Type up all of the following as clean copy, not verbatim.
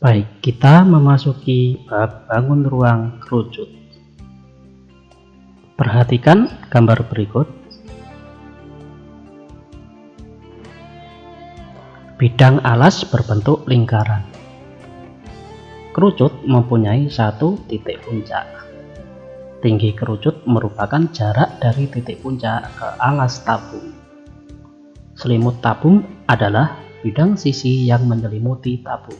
Baik, kita memasuki bab bangun ruang kerucut. Perhatikan gambar berikut. Bidang alas berbentuk lingkaran. Kerucut mempunyai satu titik puncak. Tinggi kerucut merupakan jarak dari titik puncak ke alas tabung. Selimut tabung adalah bidang sisi yang menyelimuti tabung.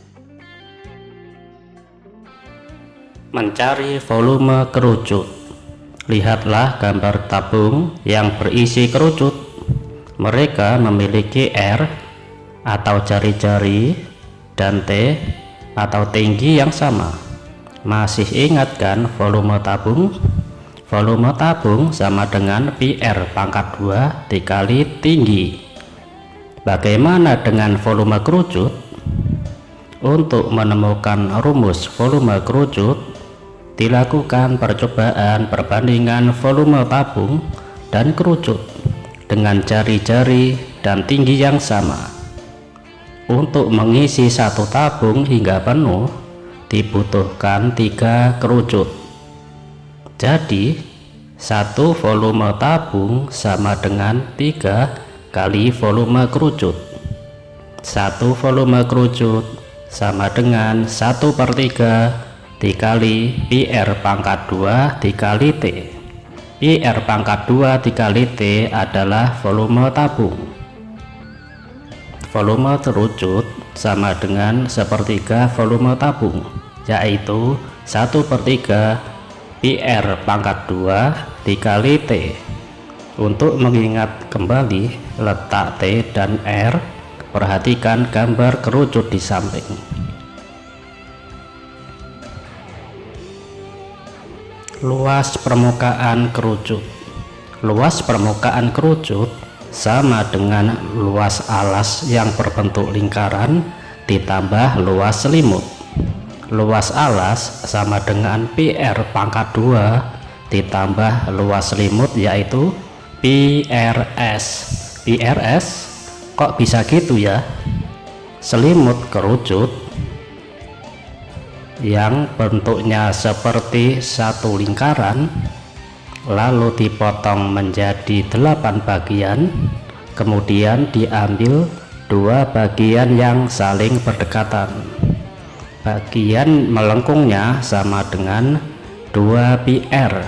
Mencari volume kerucut. Lihatlah gambar tabung yang berisi kerucut. Mereka memiliki R atau jari-jari dan T atau tinggi yang sama. Masih ingat kan volume tabung? Volume tabung sama dengan PR pangkat 2 dikali tinggi. Bagaimana dengan volume kerucut? Untuk menemukan rumus volume kerucut, dilakukan percobaan perbandingan volume tabung dan kerucut dengan jari-jari dan tinggi yang sama. Untuk mengisi satu tabung hingga penuh, dibutuhkan 3 kerucut. Jadi, satu volume tabung sama dengan 3 kali volume kerucut. Satu volume kerucut sama dengan 1/3 dikali PR pangkat 2 dikali T. PR pangkat 2 dikali T adalah volume tabung. Volume kerucut sama dengan 1/3 volume tabung, yaitu 1/3 PR pangkat 2 dikali T. Untuk mengingat kembali letak T dan R, perhatikan gambar kerucut di samping. Luas permukaan kerucut. Luas permukaan kerucut sama dengan luas alas yang berbentuk lingkaran ditambah luas selimut. Luas alas sama dengan PR pangkat 2 ditambah luas selimut, yaitu PRS. PRS kok bisa gitu ya? Selimut kerucut yang bentuknya seperti satu lingkaran lalu dipotong menjadi 8 bagian, kemudian diambil 2 bagian yang saling berdekatan. Bagian melengkungnya sama dengan 2 PR.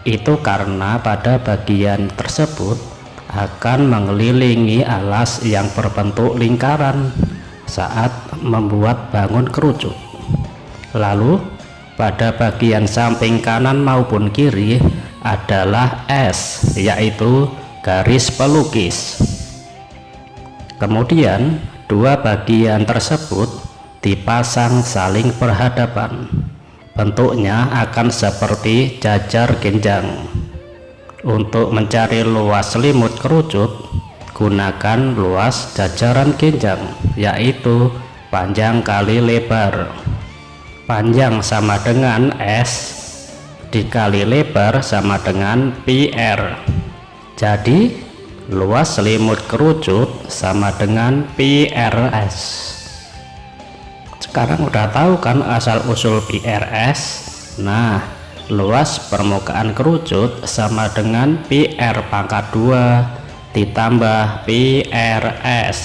Itu karena pada bagian tersebut akan mengelilingi alas yang berbentuk lingkaran saat membuat bangun kerucut. Lalu pada bagian samping kanan maupun kiri adalah S, yaitu garis pelukis. Kemudian 2 bagian tersebut dipasang saling berhadapan. Bentuknya akan seperti jajar genjang. Untuk mencari luas selimut kerucut, gunakan luas jajaran genjang, yaitu panjang kali lebar. Panjang sama dengan S dikali lebar sama dengan PR. Jadi luas selimut kerucut sama dengan PRS. Sekarang udah tahu kan asal usul PRS? Nah, luas permukaan kerucut sama dengan PR pangkat 2 ditambah PRS.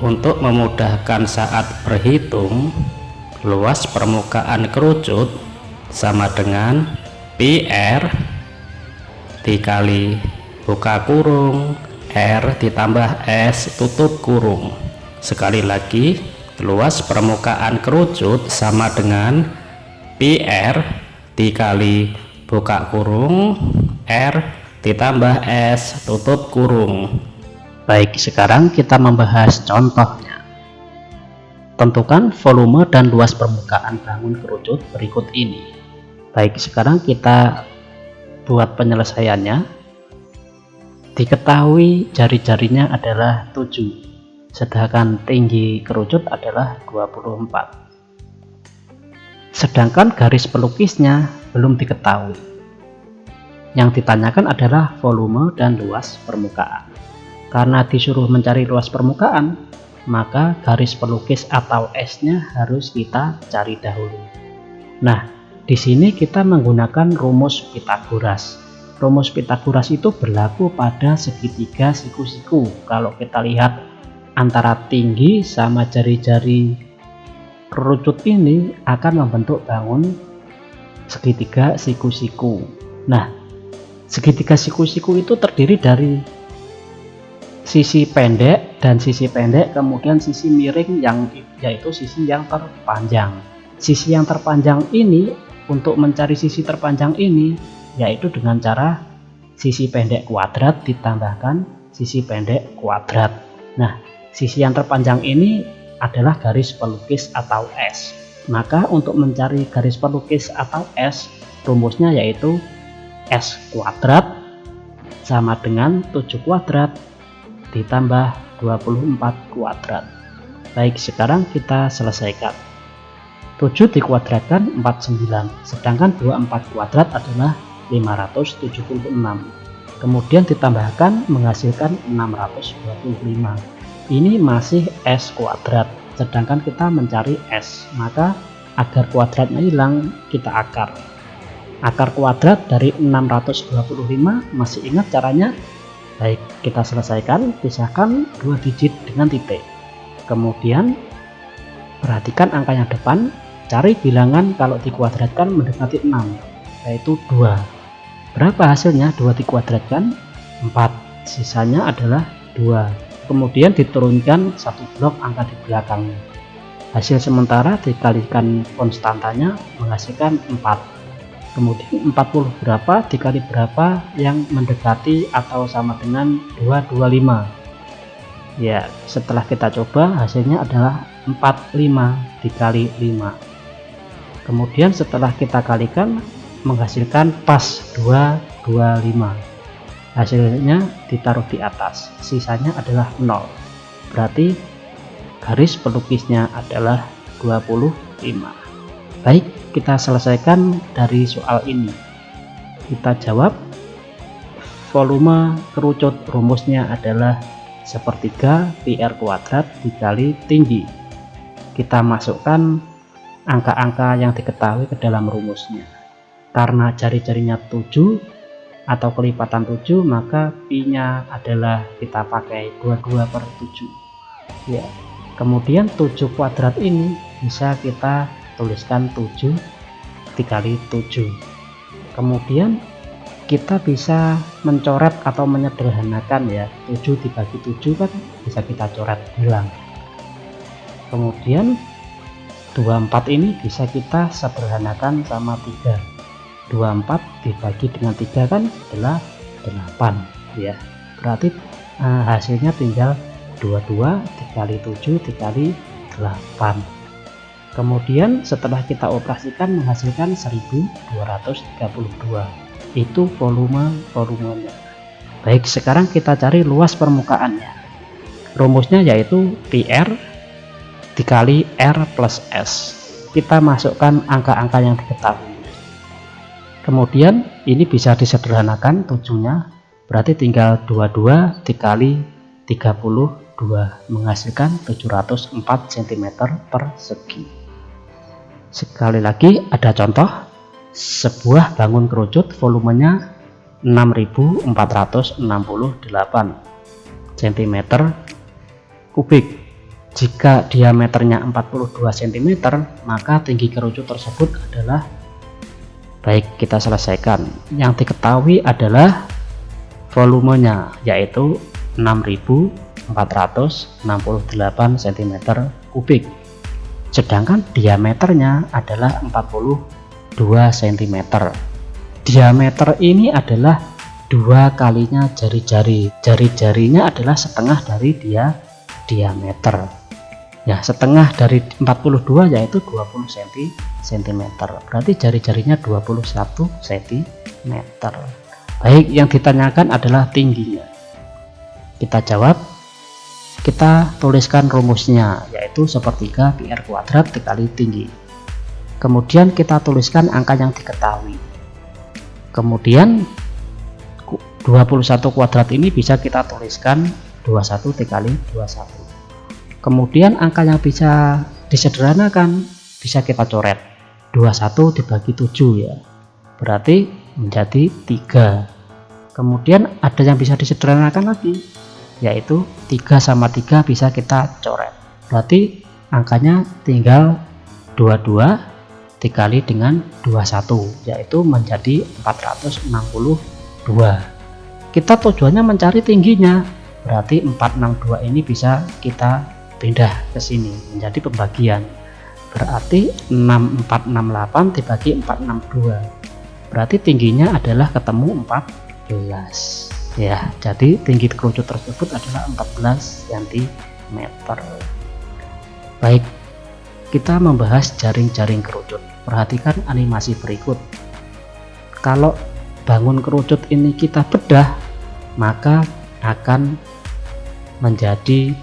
Untuk memudahkan saat berhitung, luas permukaan kerucut sama dengan PR dikali buka kurung R ditambah S tutup kurung. Sekali lagi, luas permukaan kerucut sama dengan PR dikali buka kurung R ditambah S tutup kurung. Baik, sekarang kita membahas contohnya. Tentukan volume dan luas permukaan bangun kerucut berikut ini. Baik, sekarang kita buat penyelesaiannya. Diketahui jari-jarinya adalah 7, sedangkan tinggi kerucut adalah 24. Sedangkan garis pelukisnya belum diketahui. Yang ditanyakan adalah volume dan luas permukaan. Karena disuruh mencari luas permukaan, maka garis pelukis atau S-nya harus kita cari dahulu. Nah, di sini kita menggunakan rumus Pythagoras. Rumus Pythagoras itu berlaku pada segitiga siku-siku. Kalau kita lihat antara tinggi sama jari-jari kerucut ini akan membentuk bangun segitiga siku-siku. Nah, segitiga siku-siku itu terdiri dari sisi pendek dan sisi pendek, kemudian sisi miring yaitu sisi yang terpanjang. Sisi yang terpanjang ini, untuk mencari sisi terpanjang ini yaitu dengan cara sisi pendek kuadrat ditambahkan sisi pendek kuadrat. Nah, sisi yang terpanjang ini adalah garis pelukis atau S. Maka untuk mencari garis pelukis atau S, rumusnya yaitu S kuadrat sama dengan 7 kuadrat ditambah 24 kuadrat. Baik, sekarang kita selesaikan. 7 dikuadratkan 49, sedangkan 24 kuadrat adalah 576. Kemudian ditambahkan menghasilkan 625. Ini masih S kuadrat, sedangkan kita mencari S. Maka agar kuadratnya hilang, kita akar. Akar kuadrat dari 625, masih ingat caranya? Baik, kita selesaikan. Pisahkan 2 digit dengan titik. Kemudian perhatikan angka yang depan, cari bilangan kalau dikuadratkan mendekati 6, yaitu 2. Berapa hasilnya? 2 dikuadratkan 4, sisanya adalah 2. Kemudian diturunkan 1 blok angka di belakangnya. Hasil sementara dikalikan konstantanya menghasilkan 4. Kemudian 40 berapa dikali berapa yang mendekati atau sama dengan 225. Ya, setelah kita coba hasilnya adalah 45 dikali 5. Kemudian setelah kita kalikan menghasilkan pas 225. Hasilnya ditaruh di atas, sisanya adalah 0. Berarti garis pelukisnya adalah 25. Baik, kita selesaikan dari soal ini. Kita jawab, volume kerucut rumusnya adalah sepertiga PR kuadrat dikali tinggi. Kita masukkan angka-angka yang diketahui ke dalam rumusnya. Karena jari-jarinya 7 atau kelipatan 7, maka pi-nya adalah kita pakai 22/7. Ya. Kemudian 7 kuadrat ini bisa kita tuliskan 7 dikali 7. Kemudian kita bisa mencoret atau menyederhanakan ya. 7 dibagi 7 kan bisa kita coret hilang. Kemudian 24 ini bisa kita sederhanakan sama 3. 24 dibagi dengan 3 kan adalah 8 ya. Berarti hasilnya tinggal 22 dikali 7 dikali 8. Kemudian setelah kita operasikan menghasilkan 1232. Itu volumenya. Baik, sekarang kita cari luas permukaannya. Rumusnya yaitu PR dikali R plus S. Kita masukkan angka-angka yang diketahui. Kemudian ini bisa disederhanakan 7-nya, berarti tinggal 22 dikali 32 menghasilkan 704 cm persegi. Sekali lagi ada contoh, sebuah bangun kerucut volumenya 6468 cm kubik. Jika diameternya 42 cm, maka tinggi kerucut tersebut adalah, baik, kita selesaikan. Yang diketahui adalah volumenya yaitu 6468 cm kubik. Sedangkan diameternya adalah 42 cm. Diameter ini adalah 2 kalinya jari-jari. Jari-jarinya adalah setengah dari diameter. Ya, setengah dari 42 yaitu 20 cm. Berarti jari-jarinya 21 cm. Baik, yang ditanyakan adalah tingginya. Kita jawab, kita tuliskan rumusnya yaitu sepertiga PR kuadrat dikali tinggi. Kemudian kita tuliskan angka yang diketahui. Kemudian 21 kuadrat ini bisa kita tuliskan 21 dikali 21. Kemudian angka yang bisa disederhanakan bisa kita coret. 21 dibagi 7 ya, berarti menjadi 3. Kemudian ada yang bisa disederhanakan lagi, yaitu 3 sama 3 bisa kita coret, berarti angkanya tinggal 22 dikali dengan 21, yaitu menjadi 462. Kita tujuannya mencari tingginya, berarti 462 ini bisa kita pindah ke sini menjadi pembagian, berarti 6468 dibagi 462, berarti tingginya adalah ketemu 14 ya. Jadi tinggi kerucut tersebut adalah 14 cm. Baik, kita membahas jaring-jaring kerucut. Perhatikan animasi berikut. Kalau bangun kerucut ini kita bedah, maka akan menjadi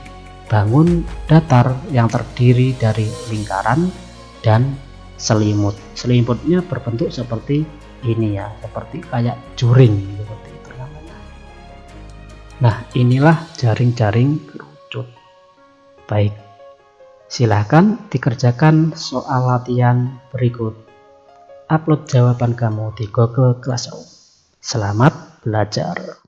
bangun datar yang terdiri dari lingkaran dan selimut. Selimutnya berbentuk seperti ini ya, seperti kayak juring seperti itu namanya. Nah, inilah jaring-jaring kerucut. Baik, silahkan dikerjakan soal latihan berikut. Upload jawaban kamu di Google Classroom. Selamat belajar.